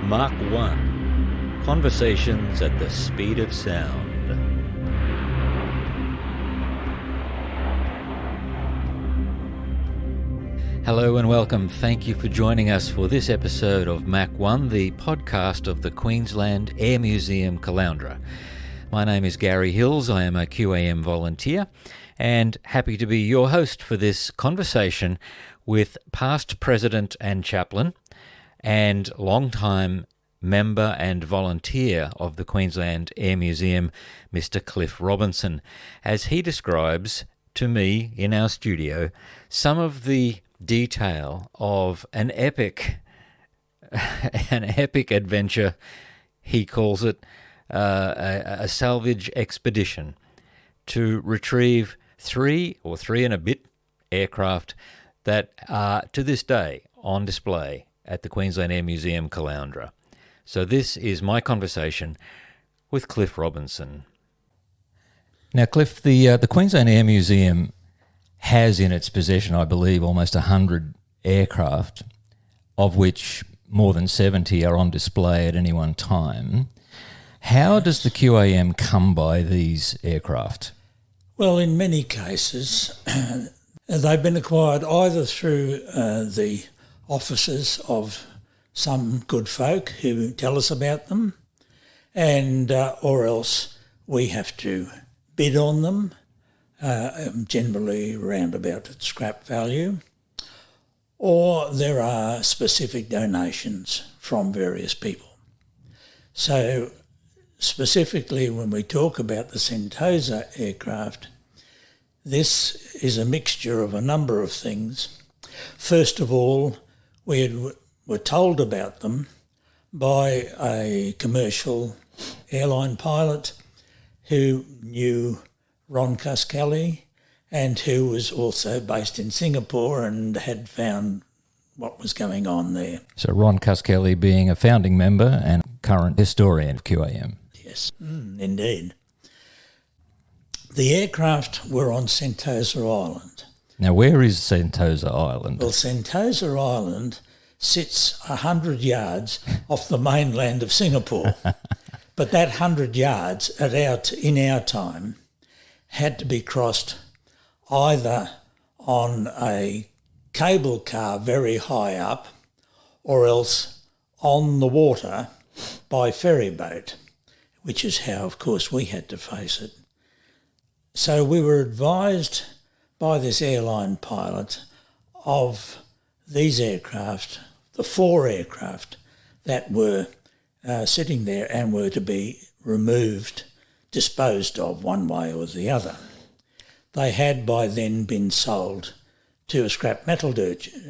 Mark 1. Conversations at the Speed of Sound. Hello and welcome. Thank you for joining us for this episode of Mach 1, the podcast of the Queensland Air Museum Caloundra. My name is Gary Hills. I am a QAM volunteer and happy to be your host for this conversation with past President and Chaplain and long-time member and volunteer of the Queensland Air Museum, Mr. Cliff Robinson, as he describes to me in our studio some of the detail of an epic adventure. He calls it a salvage expedition to retrieve three and a bit aircraft that are to this day on display at the Queensland Air Museum Caloundra. So this is my conversation with Cliff Robinson. Now, Cliff, the Queensland Air Museum has in its possession, I believe, almost 100 aircraft, of which more than 70 are on display at any one time. How does the QAM come by these aircraft? Well, in many cases, they've been acquired either through the offices of some good folk who tell us about them, and or else we have to bid on them, generally around about at scrap value, or there are specific donations from various people. So specifically when we talk about the Sentosa aircraft, this is a mixture of a number of things. First of all, we were told about them by a commercial airline pilot who knew Ron Cuskelly and who was also based in Singapore and had found what was going on there. So Ron Cuskelly being a founding member and current historian of QAM. Yes, indeed. The aircraft were on Sentosa Island. Now, where is Sentosa Island? Well, Sentosa Island sits 100 yards off the mainland of Singapore. But that 100 yards in our time had to be crossed either on a cable car very high up or else on the water by ferry boat, which is how, of course, we had to face it. So we were advised by this airline pilot of these aircraft, the 4 aircraft that were sitting there and were to be removed, disposed of one way or the other. They had by then been sold to a scrap metal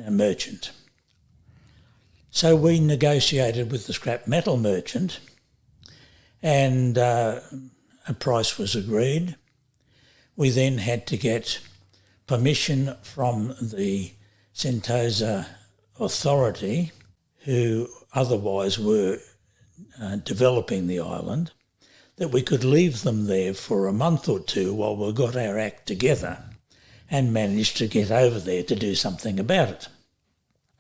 merchant. So we negotiated with the scrap metal merchant and a price was agreed. We then had to get permission from the Sentosa Authority, who otherwise were developing the island, that we could leave them there for a month or two while we got our act together and managed to get over there to do something about it.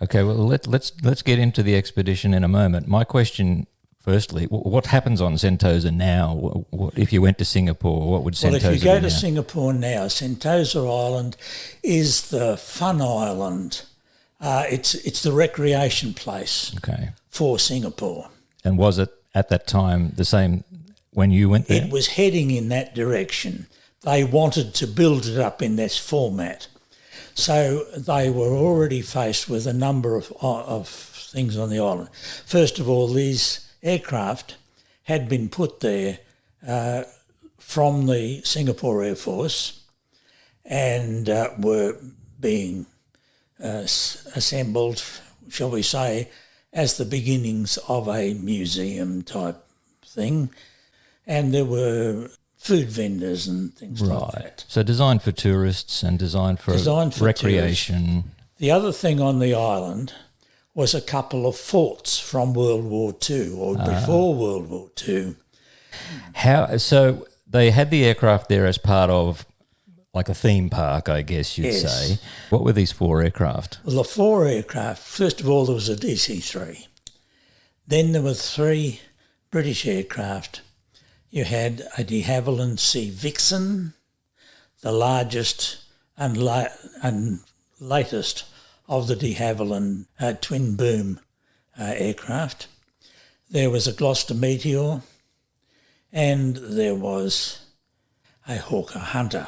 Okay, well, let's get into the expedition in a moment. My question, firstly, what happens on Sentosa now? What, if you went to Singapore, what would Sentosa be now? Well, if you go to Singapore now, Sentosa Island is the fun island. It's the recreation place for Singapore. And was it at that time the same when you went there? It was heading in that direction. They wanted to build it up in this format. So they were already faced with a number of things on the island. First of all, these aircraft had been put there from the Singapore Air Force and were being assembled, shall we say, as the beginnings of a museum type thing. And there were food vendors and things like that. So designed for tourists and designed for recreation. Tourists. The other thing on the island was a couple of forts from World War II or before World War II. So they had the aircraft there as part of like a theme park, I guess you'd say. What were these 4 aircraft? Well, the 4 aircraft, first of all, there was a DC-3. Then there were 3 British aircraft. You had a de Havilland Sea Vixen, the largest and latest of the de Havilland twin boom aircraft. There was a Gloucester Meteor, and there was a Hawker Hunter.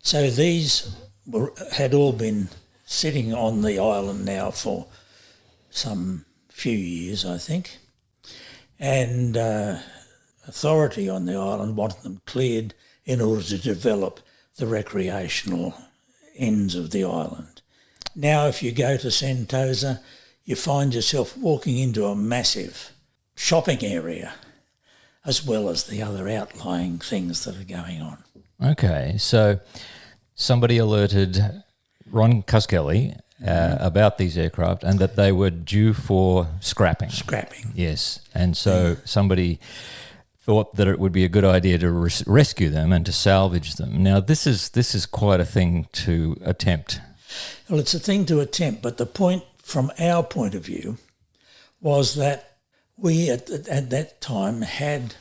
So these had all been sitting on the island now for some few years, I think, and authority on the island wanted them cleared in order to develop the recreational ends of the island. Now if you go to Sentosa, you find yourself walking into a massive shopping area as well as the other outlying things that are going on. Okay, so somebody alerted Ron Cuskelly about these aircraft and that they were due for scrapping. Scrapping. Yes, and so somebody thought that it would be a good idea to rescue them and to salvage them. Now, this is quite a thing to attempt. Well, it's a thing to attempt, but the point, from our point of view, was that we at that time had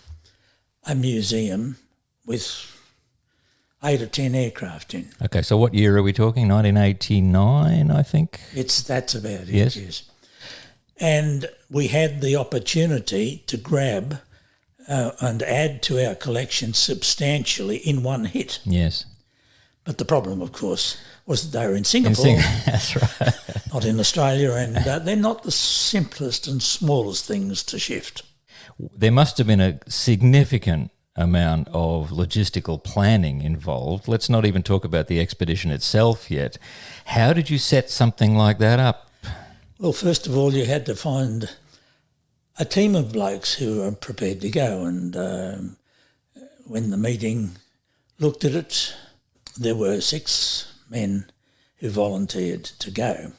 a museum with 8 or 10 aircraft in. Okay, so what year are we talking? 1989, I think? That's about it, yes. Yes. And we had the opportunity to grab and add to our collection substantially in one hit. Yes. But the problem, of course, was that they were in Singapore. That's right. Not in Australia, and they're not the simplest and smallest things to shift. There must have been a significant amount of logistical planning involved. Let's not even talk about the expedition itself yet. How did you set something like that up? Well, first of all, you had to find a team of blokes who were prepared to go, and when the meeting looked at it, there were 6 men who volunteered to go.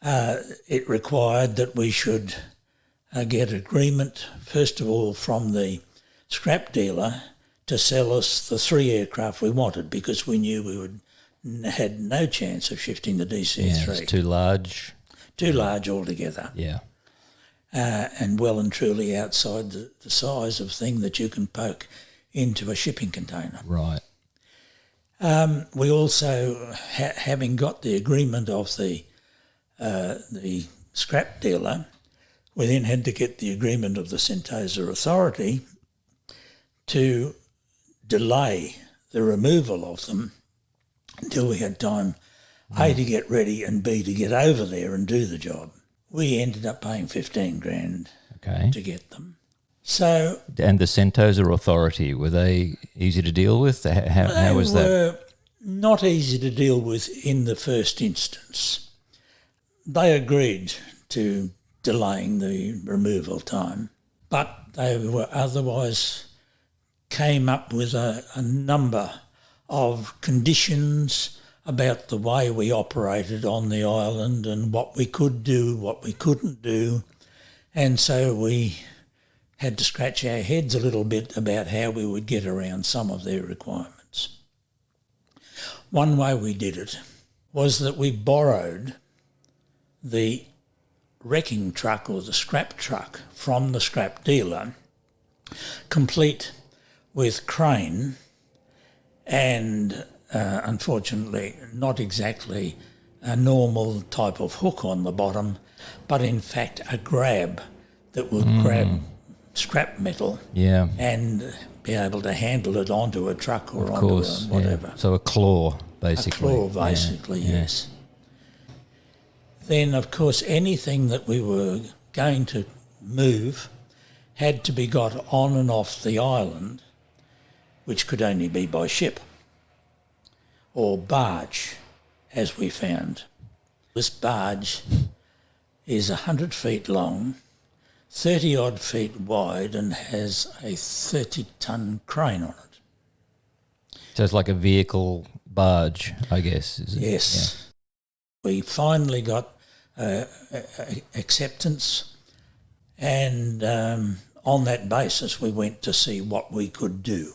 It required that we should get agreement, first of all, from the scrap dealer to sell us the 3 aircraft we wanted, because we knew we had no chance of shifting the DC-3. Yeah, it's too large. Too large altogether. Yeah. And well and truly outside the size of thing that you can poke into a shipping container. Right. We also, having got the agreement of the scrap dealer, we then had to get the agreement of the Sentosa Authority to delay the removal of them until we had time, A, to get ready, and B, to get over there and do the job. We ended up paying $15,000 to get them. So, and the Sentosa Authority, were they easy to deal with? How was that? They were not easy to deal with in the first instance. They agreed to delaying the removal time, but they were otherwise came up with a number of conditions about the way we operated on the island and what we could do, what we couldn't do. And so we had to scratch our heads a little bit about how we would get around some of their requirements. One way we did it was that we borrowed the wrecking truck or the scrap truck from the scrap dealer, complete with crane and unfortunately not exactly a normal type of hook on the bottom, but in fact a grab that would grab scrap metal and be able to handle it onto a truck or onto whatever. Yeah. So a claw, basically. A claw, basically, yes. Then, of course, anything that we were going to move had to be got on and off the island, which could only be by ship or barge, as we found. This barge is 100 feet long, 30-odd feet wide, and has a 30-ton crane on it. So it's like a vehicle barge, I guess, is it? Yes. Yeah. We finally got acceptance, and on that basis we went to see what we could do.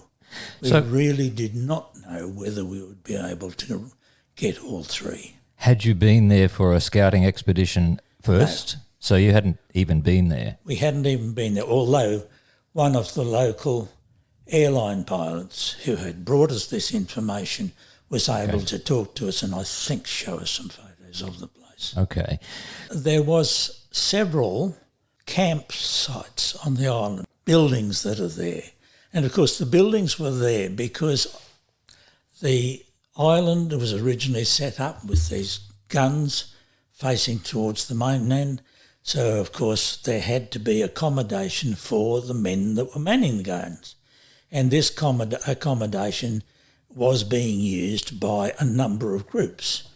We really did not know whether we would be able to get all 3. Had you been there for a scouting expedition first? No. So you hadn't even been there? We hadn't even been there, although one of the local airline pilots who had brought us this information was able to talk to us and I think show us some photos of the place. Okay. There was several campsites on the island, buildings that are there. And of course the buildings were there because the island was originally set up with these guns facing towards the mainland. So, of course, there had to be accommodation for the men that were manning the guns. And this accommodation was being used by a number of groups,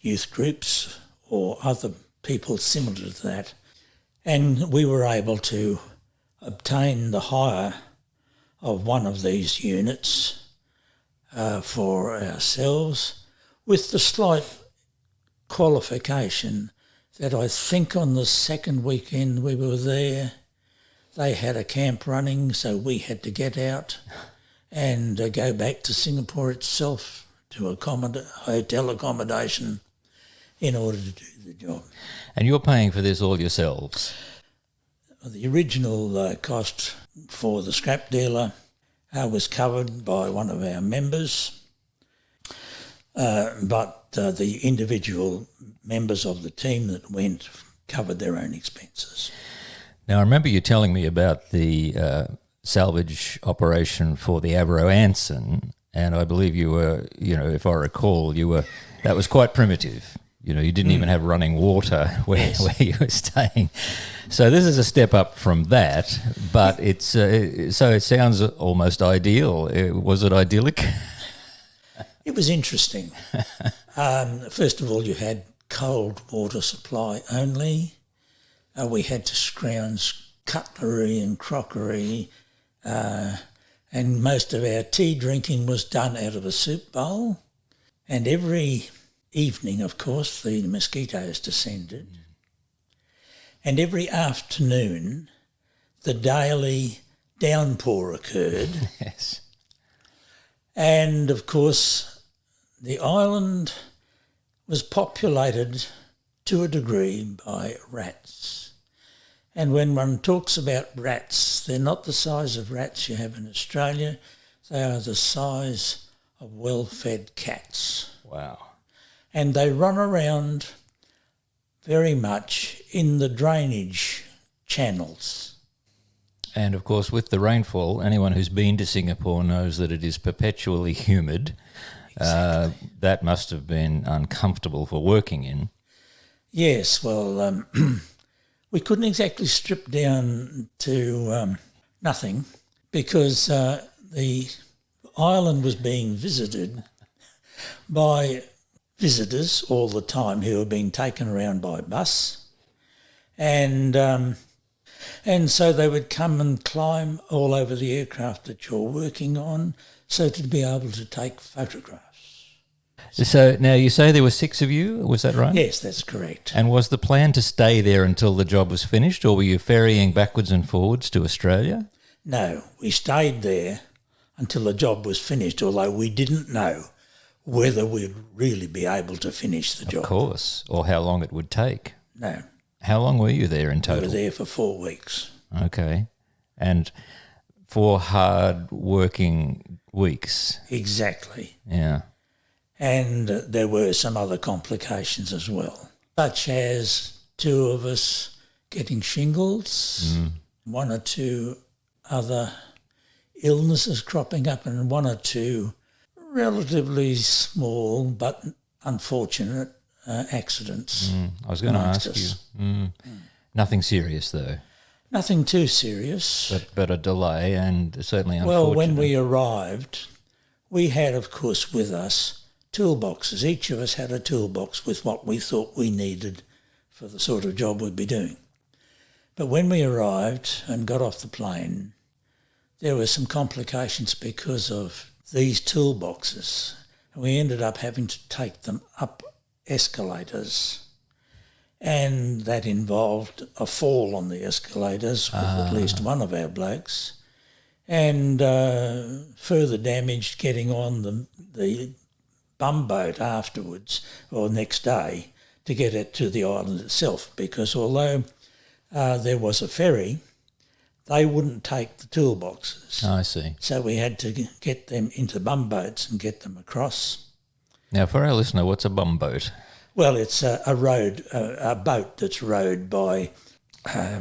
youth groups or other people similar to that. And we were able to obtain the hire of one of these units for ourselves, with the slight qualification that I think on the second weekend we were there, they had a camp running, so we had to get out and go back to Singapore itself to hotel accommodation in order to do the job. And you're paying for this all yourselves? The original cost for the scrap dealer was covered by one of our members, but the individual members of the team that went covered their own expenses. Now, I remember you telling me about the salvage operation for the Avro Anson, and I believe you were, if I recall, that was quite primitive. You didn't even have running water where you were staying. So this is a step up from that, but so it sounds almost ideal. Was it idyllic? It was interesting. First of all, you had cold water supply only. We had to scrounge cutlery and crockery, and most of our tea drinking was done out of a soup bowl. And every evening, of course, the mosquitoes descended. And every afternoon, the daily downpour occurred. Yes. And, of course, the island was populated to a degree by rats. And when one talks about rats, they're not the size of rats you have in Australia. They are the size of well-fed cats. Wow. And they run around very much in the drainage channels. And, of course, with the rainfall, anyone who's been to Singapore knows that it is perpetually humid. Exactly. That must have been uncomfortable for working in. Yes, well, we couldn't exactly strip down to nothing because the island was being visited by visitors all the time who were being taken around by bus. And so they would come and climb all over the aircraft that you're working on, so to be able to take photographs. So now you say there were 6 of you, was that right? Yes, that's correct. And was the plan to stay there until the job was finished, or were you ferrying backwards and forwards to Australia? No, we stayed there until the job was finished, although we didn't know whether we'd really be able to finish the job. Of course, or how long it would take. No. How long were you there in total? We were there for 4 weeks. Okay. And 4 hard working weeks. Exactly. Yeah. And there were some other complications as well, such as 2 of us getting shingles, 1 or 2 other illnesses cropping up, and 1 or 2 relatively small but unfortunate accidents. I was going to ask you. Nothing serious though. Nothing too serious. But a delay and certainly unfortunate. Well, when we arrived, we had, of course, with us toolboxes. Each of us had a toolbox with what we thought we needed for the sort of job we'd be doing. But when we arrived and got off the plane, there were some complications because of these toolboxes. And we ended up having to take them up escalators, and that involved a fall on the escalators with at least one of our blokes, and further damage getting on the bumboat afterwards or next day to get it to the island itself, because although there was a ferry, they wouldn't take the toolboxes. I see. So we had to get them into bumboats and get them across. Now, for our listener, what's a bumboat? Well, it's a boat that's rowed by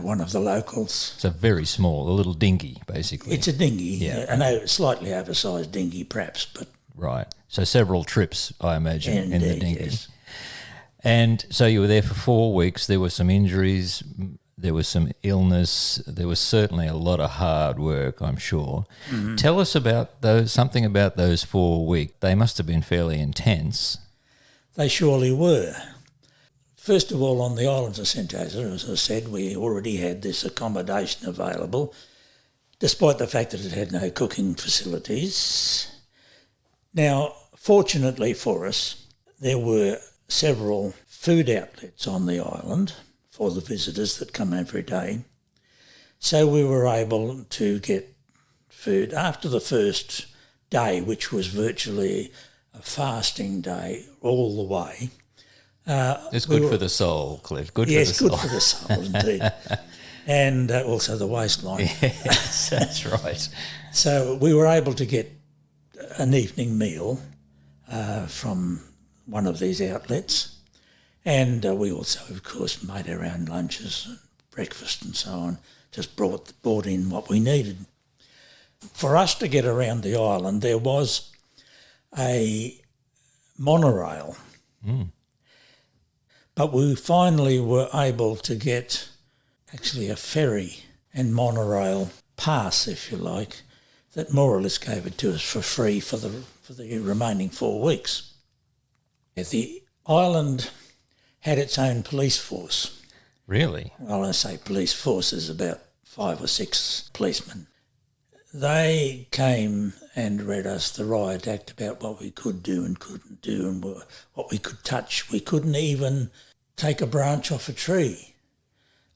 one of the locals. It's a very small, a little dinghy, basically. It's a dinghy, Yeah. a slightly oversized dinghy perhaps, but... Right. So several trips, I imagine, in the dinghy. Yes. And so you were there for 4 weeks. There were some injuries, there was some illness, there was certainly a lot of hard work, I'm sure. Mm-hmm. Tell us about something about those 4 weeks. They must have been fairly intense. They surely were. First of all, on the islands of Sentosa, as I said, we already had this accommodation available, despite the fact that it had no cooking facilities. Now, fortunately for us, there were several food outlets on the island for the visitors that come every day. So we were able to get food after the first day, which was virtually a fasting day all the way. It's good for the soul, Cliff. Good for the soul. Yes, good for the soul indeed. And also the waistline. Yes, that's right. So we were able to get an evening meal from one of these outlets. And we also, of course, made our own lunches, and breakfast and so on, just brought in what we needed. For us to get around the island, there was a monorail. But we finally were able to get actually a ferry and monorail pass, if you like, that more or less gave it to us for free for the remaining 4 weeks. The island had its own police force. Really? Well, I say police force is about 5 or 6 policemen. They came and read us the riot act about what we could do and couldn't do and what we could touch. We couldn't even take a branch off a tree.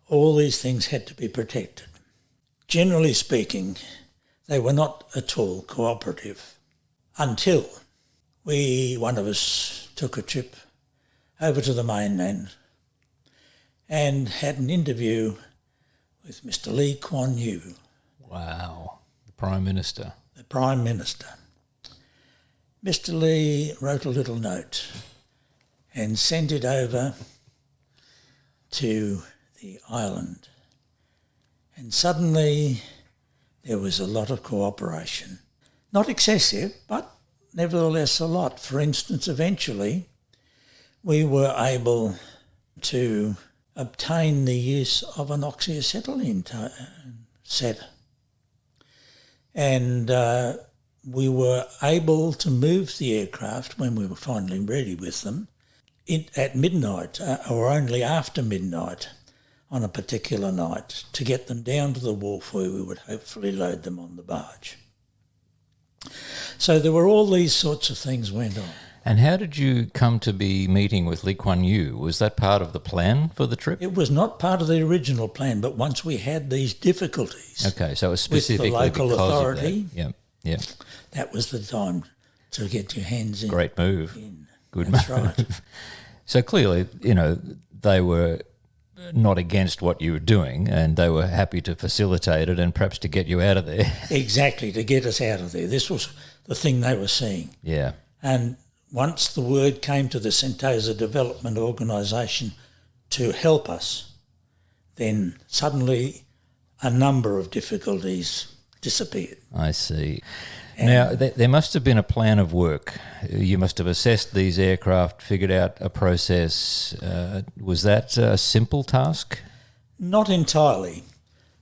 All these things had to be protected. Generally speaking, they were not at all cooperative until one of us took a trip over to the mainland and had an interview with Mr. Lee Kuan Yew. Wow, the Prime Minister. The Prime Minister. Mr. Lee wrote a little note and sent it over to the island. And suddenly there was a lot of cooperation. Not excessive, but nevertheless a lot. For instance, eventually we were able to obtain the use of an oxyacetylene set. And we were able to move the aircraft when we were finally ready with them at midnight or only after midnight on a particular night to get them down to the wharf where we would hopefully load them on the barge. So there were all these sorts of things went on. And how did you come to be meeting with Lee Kuan Yew? Was that part of the plan for the trip? It was not part of the original plan, but once we had these difficulties okay, so it was specifically with the local because authority, of that. Yeah. That was the time to get your hands in. Great move. Good That's move. right. So clearly, they were not against what you were doing and they were happy to facilitate it and perhaps to get you out of there. Exactly, to get us out of there. This was the thing they were seeing. Yeah. And once the word came to the Sentosa Development Organisation to help us, then suddenly a number of difficulties disappeared. I see. Now, there must have been a plan of work. You must have assessed these aircraft, figured out a process. Was that a simple task? Not entirely.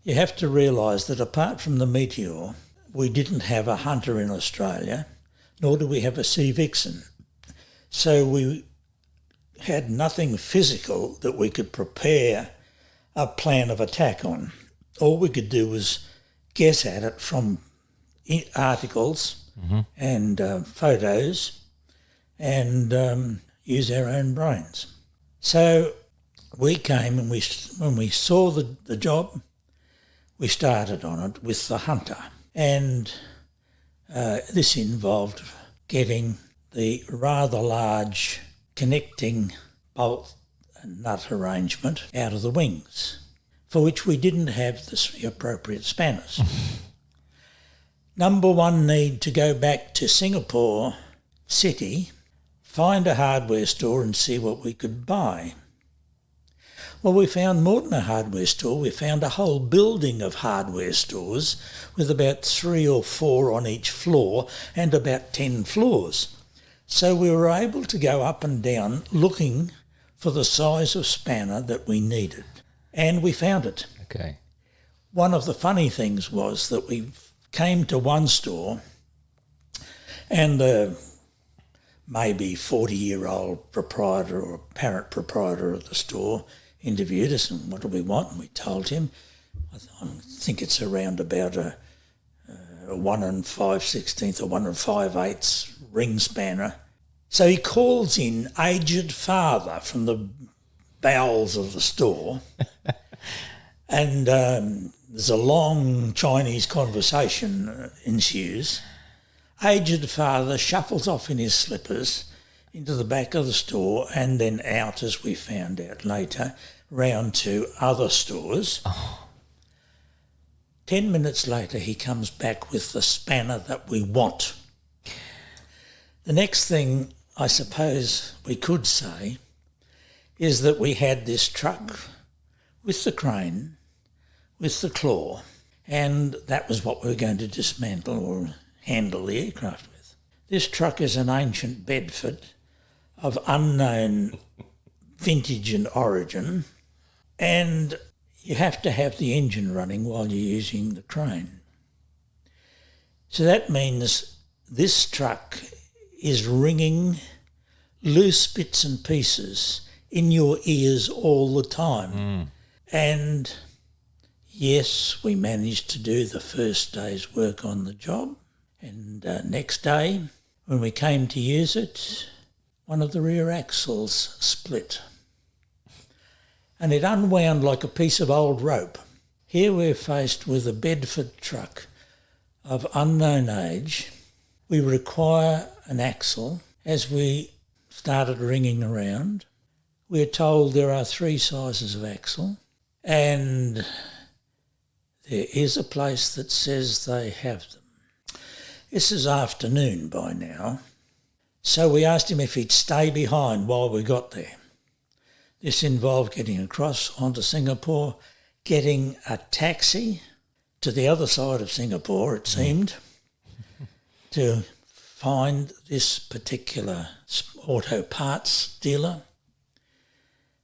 You have to realise that apart from the Meteor, we didn't have a Hunter in Australia, nor do we have a Sea Vixen. So we had nothing physical that we could prepare a plan of attack on. All we could do was guess at it from articles and photos and use our own brains. So we came and when we saw the job, we started on it with the Hunter. And this involved getting the rather large connecting bolt and nut arrangement out of the wings. for which we didn't have the appropriate spanners. Number one need to go back to Singapore City, find a hardware store and see what we could buy. Well, we found more than a hardware store. We found a whole building of hardware stores with about 3 or 4 on each floor and about 10 floors. So we were able to go up and down looking for the size of spanner that we needed. And we found it. Okay. One of the funny things was that we came to one store and the maybe 40-year-old proprietor or apparent proprietor of the store interviewed us, and what do we want? And we told him, I think it's around about a 1 5/16 or 1 5/8 ring spanner. So he calls in aged father from the bowels of the store, and there's a long Chinese conversation ensues. Aged father shuffles off in his slippers into the back of the store and then out, as we found out later, round to other stores. 10 minutes later, he comes back with the spanner that we want. The next thing I suppose we could say is that we had this truck with the crane, with the claw, and that was what we were going to dismantle or handle the aircraft with. This truck is an ancient Bedford of unknown vintage and origin, and you have to have the engine running while you're using the crane. So that means this truck is ringing loose bits and pieces in your ears all the time. And yes, we managed to do the first day's work on the job, and next day when we came to use it, one of the rear axles split and it unwound like a piece of old rope. Here we're faced with a Bedford truck of unknown age. We require an axle. As we started ringing around, we're told there are 3 sizes of axle, and there is a place that says they have them. This is afternoon by now, so we asked him if he'd stay behind while we got there. This involved getting across onto Singapore, getting a taxi to the other side of Singapore, it seemed, to find this particular auto parts dealer,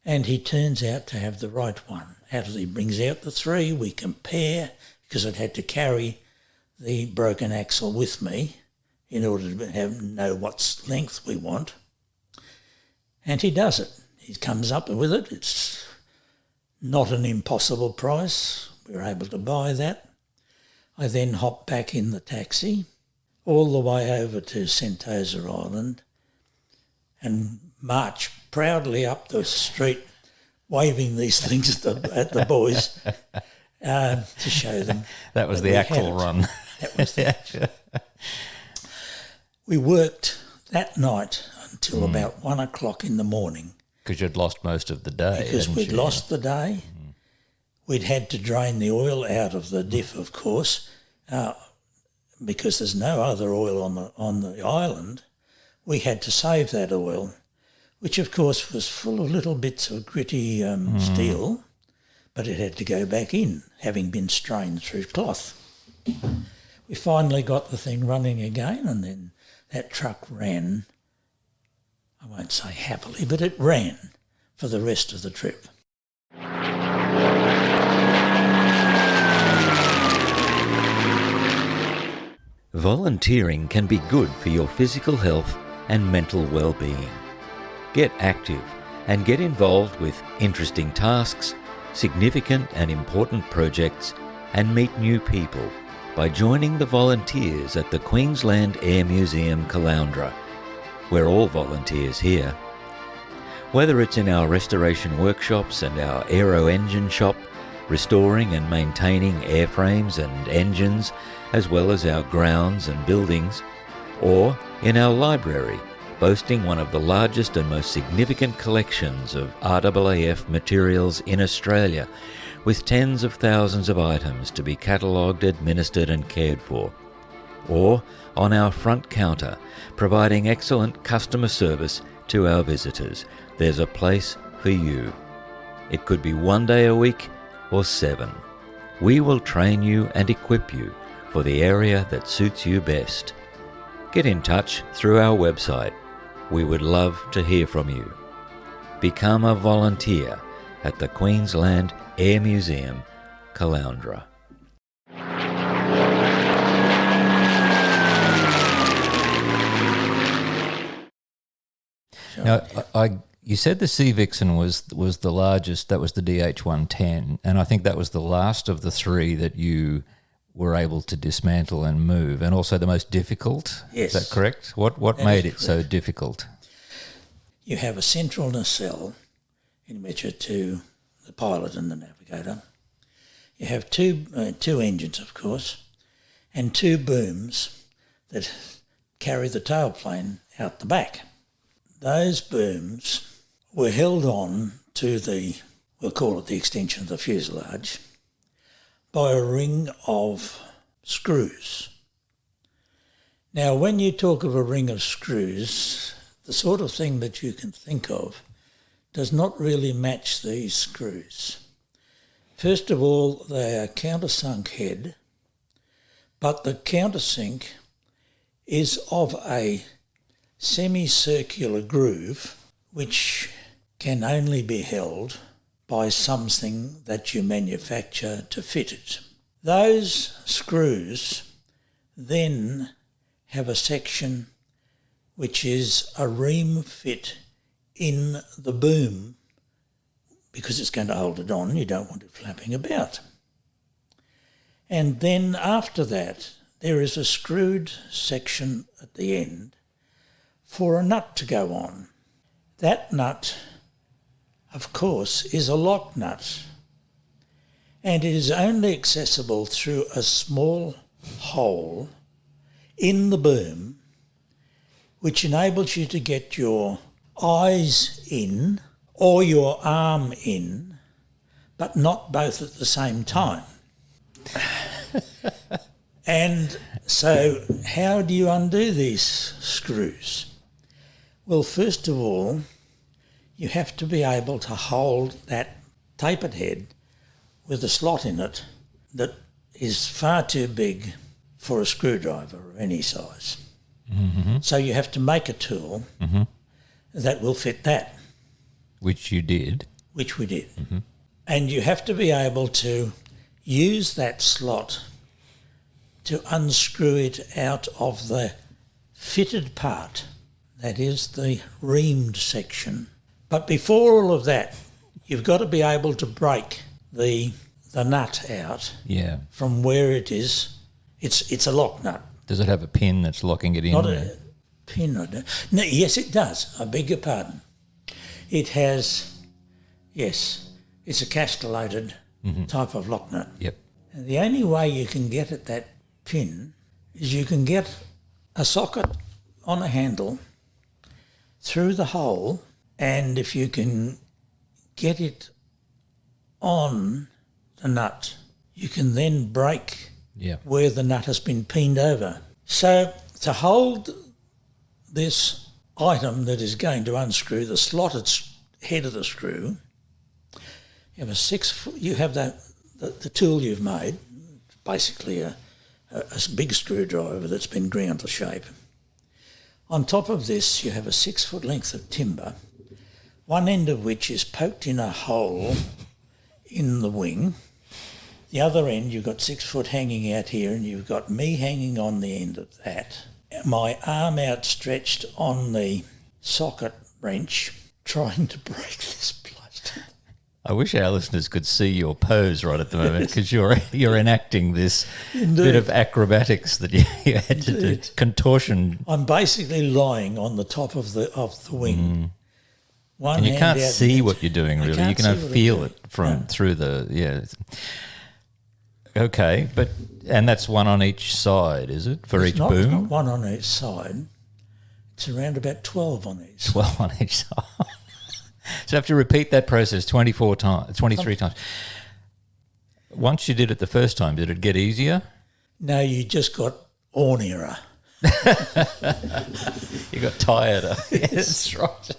and he turns out to have the right one. He brings out the 3, we compare, because I'd had to carry the broken axle with me in order to know what length we want, and he does it. He comes up with it. It's not an impossible price. We were able to buy that. I then hop back in the taxi all the way over to Sentosa Island and march proudly up the street waving these things at the boys to show them. That was the actual run. That was the We worked that night until about 1 o'clock in the morning. Because you'd lost most of the day. Because we'd lost the day. We'd had to drain the oil out of the diff, of course, because there's no other oil on the island. We had to save that oil, which of course was full of little bits of gritty steel, but it had to go back in, having been strained through cloth. We finally got the thing running again, and then that truck ran, I won't say happily, but it ran for the rest of the trip. Volunteering can be good for your physical health and mental well-being. Get active and get involved with interesting tasks, significant and important projects, and meet new people by joining the volunteers at the Queensland Air Museum Caloundra. We're all volunteers here. Whether it's in our restoration workshops and our aero engine shop, restoring and maintaining airframes and engines, as well as our grounds and buildings, or in our library, boasting one of the largest and most significant collections of RAAF materials in Australia, with tens of thousands of items to be catalogued, administered and cared for. Or on our front counter, providing excellent customer service to our visitors. There's a place for you. It could be 1 day a week or 7. We will train you and equip you for the area that suits you best. Get in touch through our website. We would love to hear from you. Become a volunteer at the Queensland Air Museum, Caloundra. Now, you said the Sea Vixen was the largest. That was the DH-110, and I think that was the last of the 3 that you were able to dismantle and move, and also the most difficult. Yes. Is that correct? What made it so difficult? You have a central nacelle in which are the pilot and the navigator. You have two engines, of course, and 2 booms that carry the tailplane out the back. Those booms were held on to we'll call it the extension of the fuselage, by a ring of screws. Now, when you talk of a ring of screws, the sort of thing that you can think of does not really match these screws. First of all, they are countersunk head, but the countersink is of a semicircular groove which can only be held by something that you manufacture to fit it. Those screws then have a section which is a ream fit in the boom because it's going to hold it on. You don't want it flapping about. And then after that, there is a screwed section at the end for a nut to go on. That nut, of course, is a lock nut, and it is only accessible through a small hole in the boom which enables you to get your eyes in or your arm in, but not both at the same time. And so how do you undo these screws? Well, first of all, you have to be able to hold that tapered head with a slot in it that is far too big for a screwdriver of any size. Mm-hmm. So you have to make a tool that will fit that. Which you did. Which we did. Mm-hmm. And you have to be able to use that slot to unscrew it out of the fitted part, that is the reamed section. But before all of that, you've got to be able to break the nut out from where it is. It's a lock nut. Does it have a pin that's locking it in? Not a pin. No, yes, it does. I beg your pardon. It has, yes, it's a castellated type of lock nut. Yep. And the only way you can get at that pin is you can get a socket on a handle through the hole, and if you can get it on the nut, you can then break where the nut has been pinned over. So to hold this item that is going to unscrew the slotted head of the screw, you have you have the tool you've made, basically a big screwdriver that's been ground to shape. On top of this, you have a 6 foot length of timber, one end of which is poked in a hole in the wing. The other end, you've got 6 foot hanging out here, and you've got me hanging on the end of that, my arm outstretched on the socket wrench, trying to break this plastic. I wish our listeners could see your pose right at the moment, because you're enacting this bit of acrobatics that you had to do, contortion. I'm basically lying on the top of the wing. One and you hand can't out see what you're doing, really. You can feel it through the Okay, and that's one on each side, is it, for each boom? It's not one on each side. It's around about 12 on each side. 12 on each side. So you have to repeat that process 23 times. once you did it the first time, did it get easier? No, you just got ornearer. You got tireder. Yes, that's right.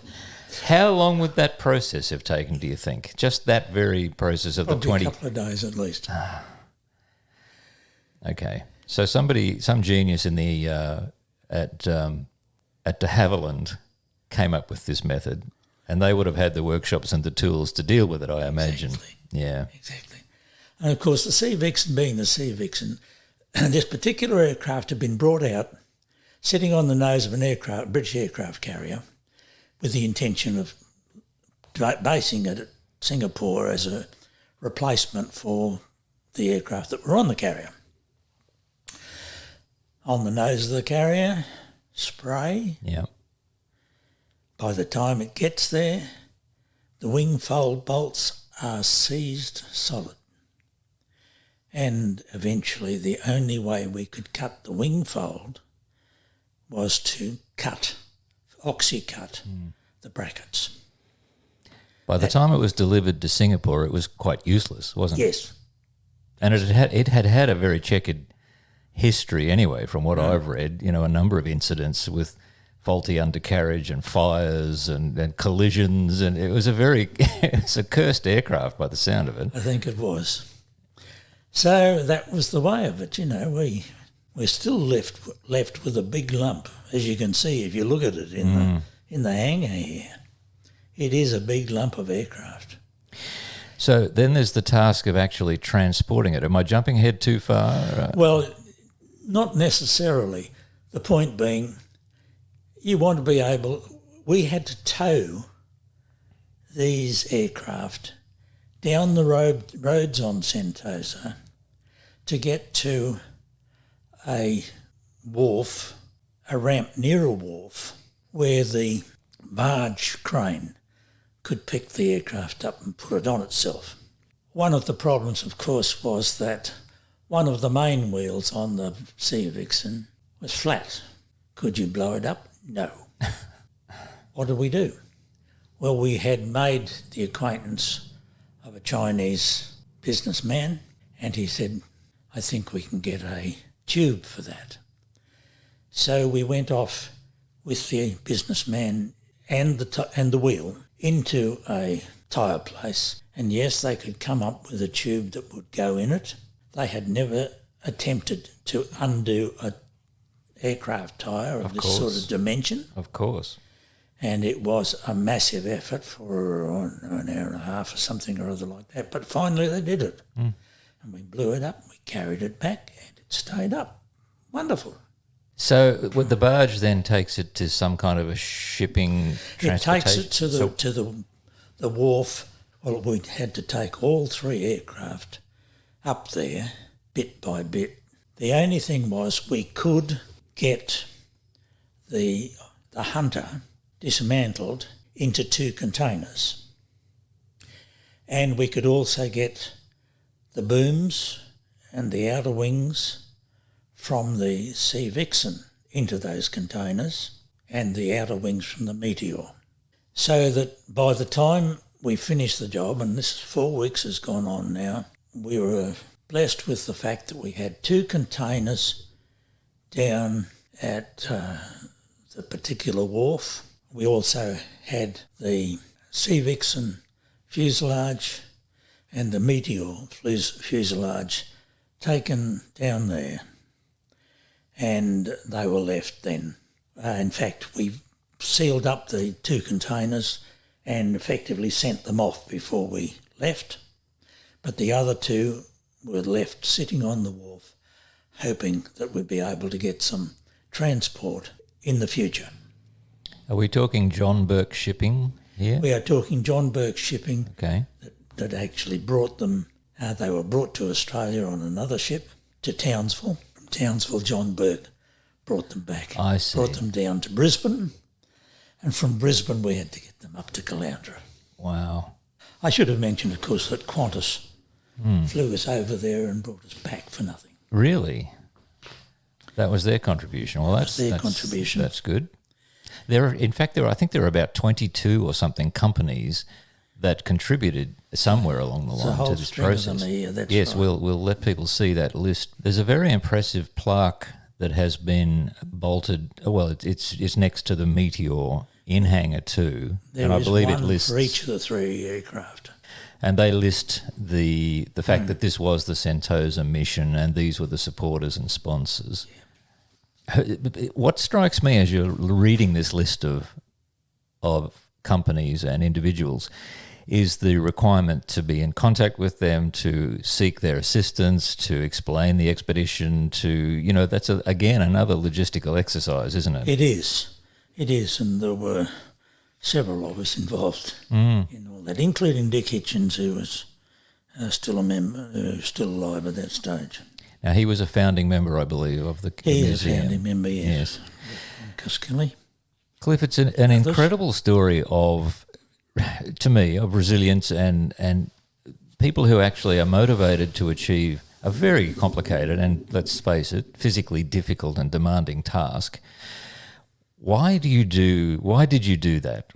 How long would that process have taken, do you think? Just that very process of Probably the 20... a couple of days at least. Okay. So some genius in the at de Havilland came up with this method, and they would have had the workshops and the tools to deal with it, I imagine. Exactly. Yeah. Exactly. And, of course, the Sea Vixen being the Sea Vixen, this particular aircraft had been brought out sitting on the nose of a British aircraft carrier with the intention of basing it at Singapore as a replacement for the aircraft that were on the carrier. On the nose of the carrier, spray. Yeah. By the time it gets there, the wing fold bolts are seized solid. And eventually the only way we could cut the wing fold was to oxy-cut the brackets. By the time it was delivered to Singapore, it was quite useless, wasn't it? Yes. And it had a very checkered history anyway, from what I've read, a number of incidents with faulty undercarriage and fires and collisions, and it was it's a cursed aircraft by the sound of it. I think it was. So that was the way of it, We're still left with a big lump, as you can see if you look at it in the hangar here. It is a big lump of aircraft. So then there's the task of actually transporting it. Am I jumping ahead too far? Well, not necessarily. The point being, we had to tow these aircraft down the roads on Sentosa to get to a wharf, a ramp near a wharf, where the barge crane could pick the aircraft up and put it on itself. One of the problems, of course, was that one of the main wheels on the Sea Vixen was flat. Could you blow it up? No. What did we do? Well, we had made the acquaintance of a Chinese businessman, and he said, I think we can get a tube for that. So we went off with the businessman and the wheel into a tyre place, and yes, they could come up with a tube that would go in it. They had never attempted to undo an aircraft tyre of this sort of dimension. Of course. And it was a massive effort for an hour and a half or something or other like that. But finally they did it. And we blew it up, we carried it back, and it stayed up. Wonderful. So the barge then takes it to some kind of a shipping transportation? It takes it to the wharf. Well, we had to take all three aircraft up there bit by bit. The only thing was we could get the Hunter dismantled into 2 containers. And we could also get the booms and the outer wings from the Sea Vixen into those containers, and the outer wings from the Meteor. So that by the time we finished the job, and this 4 weeks has gone on now, we were blessed with the fact that we had 2 containers down at the particular wharf. We also had the Sea Vixen fuselage and the Meteor fuselage taken down there, and they were left then. In fact, we sealed up the 2 containers and effectively sent them off before we left, but the other 2 were left sitting on the wharf, hoping that we'd be able to get some transport in the future. Are we talking John Burke Shipping here? We are talking John Burke Shipping. Okay. That actually brought them, they were brought to Australia on another ship to Townsville. From Townsville, John Burke brought them back. I see. Brought them down to Brisbane, and from Brisbane we had to get them up to Caloundra. Wow. I should have mentioned, of course, that Qantas flew us over there and brought us back for nothing. Really? That was their contribution. Well, that's their contribution. That's good. I think there are about 22 or something companies that contributed somewhere along the It's a line whole to this string of them process. here, that's Yes, right. we'll let people see that list. There's a very impressive plaque that has been bolted. Well, it's next to the Meteor in Hangar 2, There and I is believe one it lists for each of the 3 aircraft. and they list the fact that this was the Sentosa mission and these were the supporters and sponsors. What strikes me as you're reading this list of companies and individuals is the requirement to be in contact with them, to seek their assistance, to explain the expedition, that's again another logistical exercise, isn't it? It is, and there were several of us involved in all that, including Dick Hitchens, who was still a member, still alive at that stage. Now, he was a founding member, I believe, of the He is a museum. founding member, yes. Cuskilly. Cliff, it's an incredible story to me, of resilience and people who actually are motivated to achieve a very complicated and, let's face it, physically difficult and demanding task. Why did you do that?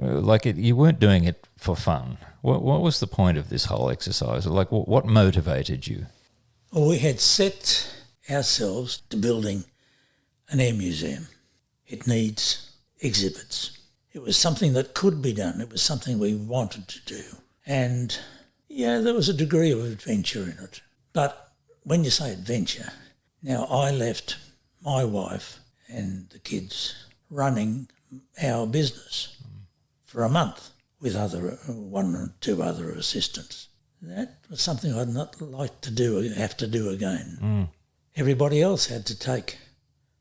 You weren't doing it for fun. What was the point of this whole exercise? What motivated you? Well, we had set ourselves to building an air museum. It needs exhibits. It was something that could be done. It was something we wanted to do. And, there was a degree of adventure in it. But when you say adventure, now I left my wife and the kids running our business for a month with 1 or 2 other assistants. That was something I'd not like to have to do again. Everybody else had to take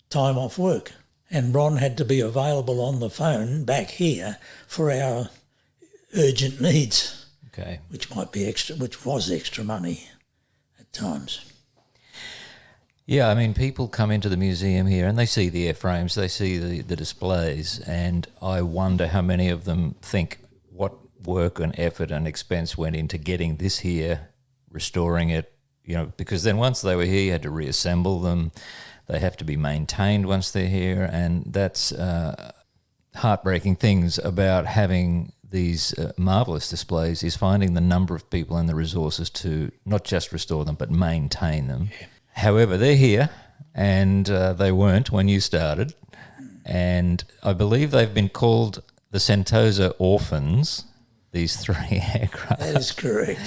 time off work, and Ron had to be available on the phone back here for our urgent needs, Okay. which was extra money at times. Yeah, I mean, people come into the museum here and they see the airframes, they see the displays, and I wonder how many of them think what work and effort and expense went into getting this here, restoring it, because then once they were here, you had to reassemble them. They have to be maintained once they're here, and that's heartbreaking things about having these marvellous displays is finding the number of people and the resources to not just restore them but maintain them. Yeah. However, they're here, and they weren't when you started, and I believe they've been called the Sentosa Orphans, these 3 aircraft. That is correct.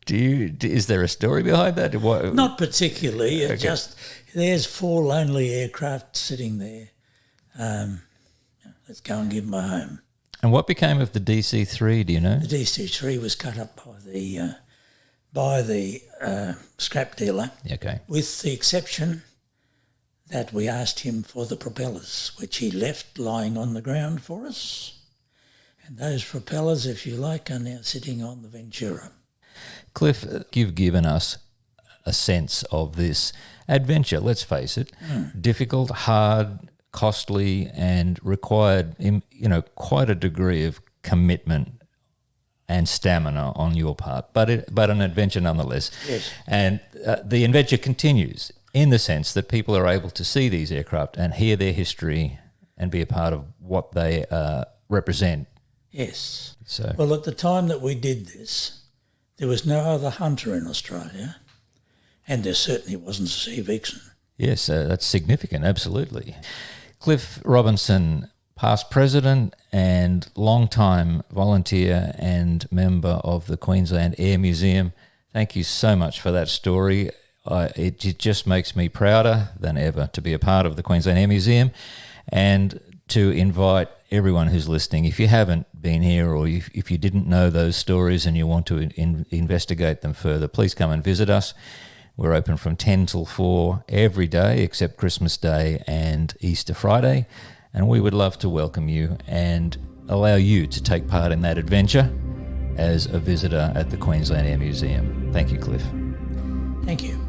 Is there a story behind that? Not particularly. Okay. Just there's 4 lonely aircraft sitting there. Let's go and give them a home. And what became of the DC-3, do you know? The DC-3 was cut up by the scrap dealer, Okay. with the exception that we asked him for the propellers, which he left lying on the ground for us. And those propellers, if you like, are now sitting on the Ventura. Cliff, you've given us a sense of this adventure, let's face it, difficult, hard, costly, and required, quite a degree of commitment and stamina on your part, but an adventure nonetheless. Yes. And the adventure continues in the sense that people are able to see these aircraft and hear their history and be a part of what they represent. Yes. So, Well, at the time that we did this, there was no other hunter in Australia, and there certainly wasn't a sea vixen. yes, that's significant, absolutely. Cliff Robinson, past president and long-time volunteer and member of the Queensland Air Museum, thank you so much for that story. It just makes me prouder than ever to be a part of the Queensland Air Museum, and to invite everyone who's listening, if you haven't been here or if you didn't know those stories and you want to investigate them further, please come and visit us. We're open from 10 till 4 every day except Christmas Day and Easter Friday, and we would love to welcome you and allow you to take part in that adventure as a visitor at the Queensland Air Museum. Thank you, Cliff. Thank you.